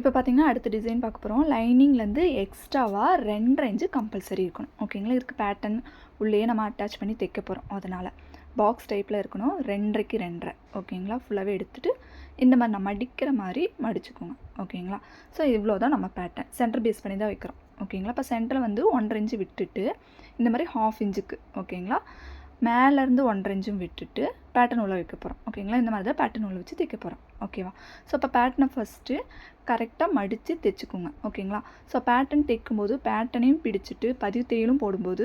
இப்போ பார்த்தீங்கன்னா அடுத்த டிசைன் பார்க்க போகிறோம். லைனிங்லேருந்து எக்ஸ்ட்ராவாக 2.5 இன்ச்சு கம்பல்சரி இருக்கணும். ஓகேங்களா, இதுக்கு பேட்டர்ன் உள்ளே நம்ம அட்டாச் பண்ணி தைக்க போகிறோம். அதனால் பாக்ஸ் டைப்பில் இருக்கணும். 2.5க்கு 2.5 ஓகேங்களா. ஃபுல்லாகவே எடுத்துகிட்டு இந்த மாதிரி நம்ம மடிக்கிற மாதிரி மடிச்சுக்கோங்க. ஓகேங்களா. ஸோ இவ்வளோ தான் நம்ம பேட்டர்ன் சென்டர் பேஸ் பண்ணி தான் வைக்கிறோம். ஓகேங்களா. இப்போ சென்டரில் வந்து 1.5 இன்ச்சு விட்டுட்டு இந்த மாதிரி 1/2 இன்ச்சுக்கு ஓகேங்களா மேலேருந்து 1.5 இன்ச்சும் விட்டுட்டு பேட்டர்ன் உள்ள வைக்க போகிறோம். ஓகேங்களா. இந்த மாதிரி தான் பேட்டர்ன் உள்ள வச்சு தைக்க போகிறோம். ஓகேவா. ஸோ இப்போ பேட்டர்னை ஃபஸ்ட்டு கரெக்டாக மடித்து தைச்சிக்கோங்க. ஓகேங்களா. ஸோ பேட்டர்ன் தைக்கும்போது பேட்டர்னையும் பிடிச்சிட்டு பதிவு தையலும் போடும்போது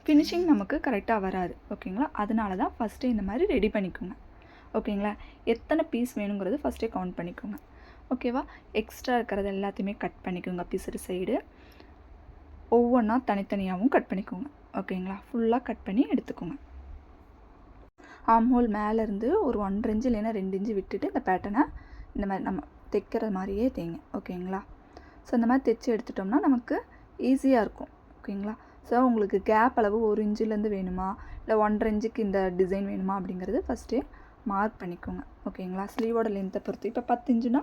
ஃபினிஷிங் நமக்கு கரெக்டாக வராது. ஓகேங்களா. அதனால தான் ஃபஸ்ட்டு இந்த மாதிரி ரெடி பண்ணிக்கோங்க. ஓகேங்களா. எத்தனை பீஸ் வேணுங்கிறது ஃபஸ்ட்டே கவுண்ட் பண்ணிக்கோங்க. ஓகேவா. எக்ஸ்ட்ரா இருக்கிறது எல்லாத்தையுமே கட் பண்ணிக்கோங்க. பிசுறு சைடு ஒவ்வொன்றா தனித்தனியாகவும் கட் பண்ணிக்கோங்க. ஓகேங்களா. ஃபுல்லாக கட் பண்ணி எடுத்துக்கோங்க. ஆம்ஹோல் மேலேருந்து ஒரு 1.5 இன்ச்சு இல்லைன்னா 2 இன்ச்சு விட்டுட்டு இந்த பேட்டர்னை இந்த மாதிரி நம்ம தைக்கிற மாதிரியே தைங்க. ஓகேங்களா. ஸோ இந்த மாதிரி தைச்சி எடுத்துட்டோம்னா நமக்கு ஈஸியாக இருக்கும். ஓகேங்களா. ஸோ உங்களுக்கு கேப் அளவு 1 இன்ச்சிலேருந்து வேணுமா இல்லை 1.5 இன்ச்சுக்கு இந்த டிசைன் வேணுமா அப்படிங்கிறது ஃபஸ்ட்டே மார்க் பண்ணிக்கோங்க. ஓகேங்களா. ஸ்லீவோட லென்த்தை பொறுத்து இப்போ 10 இன்ச்சுனா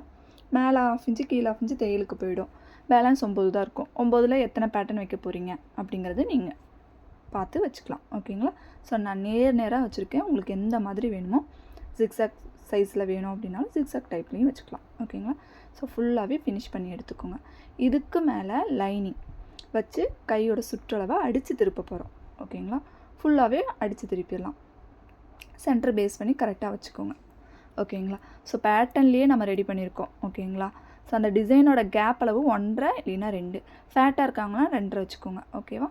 மேலே 1/2 இன்ச்சு கீழே 1/2 இன்ச்சு தையலுக்கு போயிடும். பேலன்ஸ் 9 தான் இருக்கும். 9ல் எத்தனை பேட்டர்ன் வைக்க போகிறீங்க அப்படிங்கிறது நீங்கள் பார்த்து வச்சுக்கலாம். ஓகேங்களா. ஸோ நான் நேராக வச்சுருக்கேன். உங்களுக்கு எந்த மாதிரி வேணுமோ ஜிக்ஸாக் சைஸில் வேணும் அப்படின்னாலும் ஜிக்ஸாக் டைப்லேயும் வச்சுக்கலாம். ஓகேங்களா. ஸோ ஃபுல்லாகவே ஃபினிஷ் பண்ணி எடுத்துக்கோங்க. இதுக்கு மேலே லைனிங் வச்சு கையோட சுற்றளவை அடித்து திருப்ப போகிறோம். ஓகேங்களா. ஃபுல்லாகவே அடித்து திருப்பிடலாம். சென்டர் பேஸ் பண்ணி கரெக்டாக வச்சுக்கோங்க. ஓகேங்களா. ஸோ பேட்டர்ன்லேயே நம்ம ரெடி பண்ணியிருக்கோம். ஓகேங்களா. ஸோ அந்த டிசைனோட கேப் அளவு 1.5 இல்லைன்னா 2. ஃபேட்டாக இருக்காங்கன்னா 2.5 வச்சுக்கோங்க. ஓகேவா.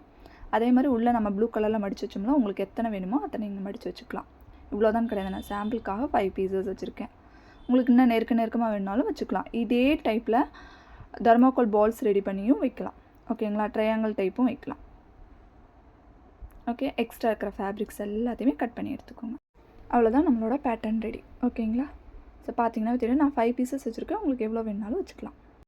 அதே மாதிரி உள்ளே நம்ம ப்ளூ கலரில் மடித்து வச்சோம்னா உங்களுக்கு எத்தனை வேணுமோ அத்தனை நீங்கள் மடித்து வச்சுக்கலாம். இவ்வளோதான் கிடையாது. நான் சாம்பிளுக்காக 5 பீசஸ் வச்சுருக்கேன். உங்களுக்கு இன்னும் நெருக்கமாக வேணுனாலும் வச்சுக்கலாம். இதே டைப்பில் தர்மாக்கோல் பால்ஸ் ரெடி பண்ணியும் வைக்கலாம். ஓகேங்களா. ட்ரையாங்கிள் டைப்பும் வைக்கலாம். ஓகே. எக்ஸ்ட்ரா இருக்கிற ஃபேப்ரிக்ஸ் எல்லாத்தையுமே கட் பண்ணி எடுத்துக்கோங்க. அவ்வளோதான் நம்மளோட பேட்டர்ன் ரெடி. ஓகேங்களா. ஸோ பார்த்தீங்கன்னா தெரியும் நான் 5 பீசஸ் வச்சுருக்கேன். உங்களுக்கு எவ்வளோ வேணுனாலும் வச்சுக்கலாம்.